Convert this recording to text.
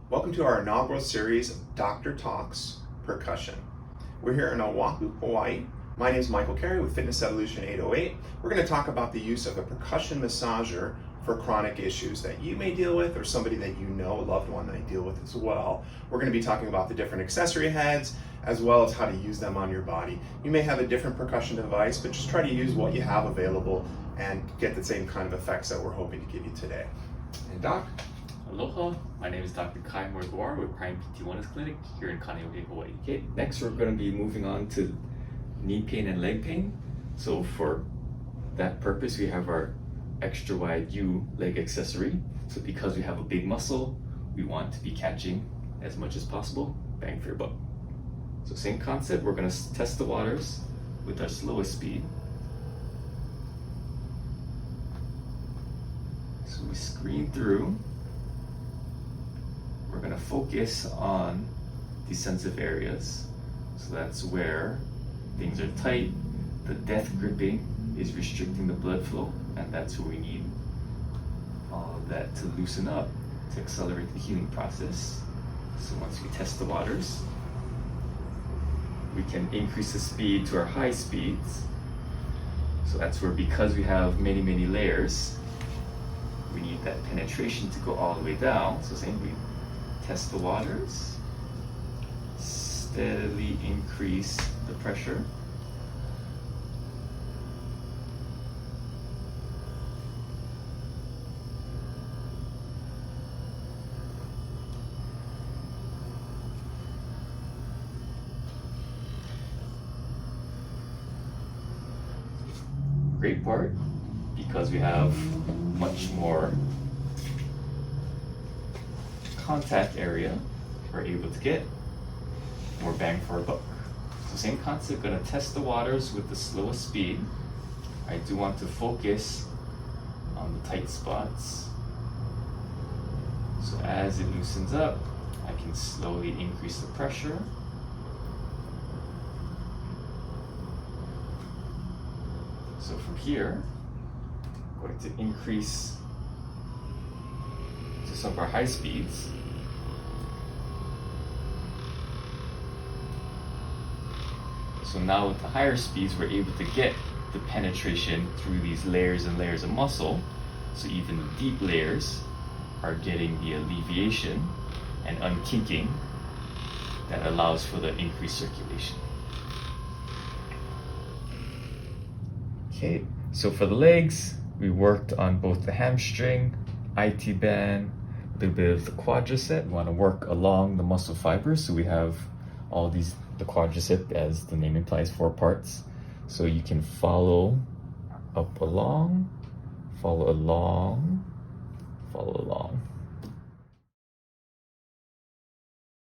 Welcome to our inaugural series of Dr. Talks Percussion. We're here in Oahu, Hawaii. My name is Michael Carey with Fitness Evolution 808. We're going to talk about the use of a percussion massager for chronic issues that you may deal with or somebody that you know, a loved one, may deal with as well. We're going to be talking about the different accessory heads as well as how to use them on your body. You may have a different percussion device, but just try to use what you have available and get the same kind of effects that we're hoping to give you today. And Doc? Aloha, my name is Dr. Kai Moriguara with Prime PT Wellness Clinic here in Kaneohe, Hawaii. Okay, next we're going to be moving on to knee pain and leg pain. So for that purpose, we have our extra wide U leg accessory. So because we have a big muscle, we want to be catching as much as possible, bang for your buck. So same concept, we're going to test the waters with our slowest speed. So we screen through. We're going to focus on the sensitive areas. So that's where things are tight, the death gripping is restricting the blood flow, and that's where we need all of that to loosen up to accelerate the healing process. So once we test the waters, we can increase the speed to our high speeds. So that's where, because we have many layers, we need that penetration to go all the way down. So same, we test the waters, steadily increase the pressure. Great part, because we have much more contact area, we're able to get more bang for our buck. So same concept, gonna test the waters with the slowest speed. I do want to focus on the tight spots. So as it loosens up, I can slowly increase the pressure. So from here, I'm going to increase to some of our high speeds. So now with the higher speeds, we're able to get the penetration through these layers and layers of muscle. So even the deep layers are getting the alleviation and unkinking that allows for the increased circulation. Okay, so for the legs, we worked on both the hamstring, IT band, a little bit of the quadricep. We want to work along the muscle fibers, so we have all these, the quadricep, as the name implies, 4 parts. So you can follow up along, follow along, follow along.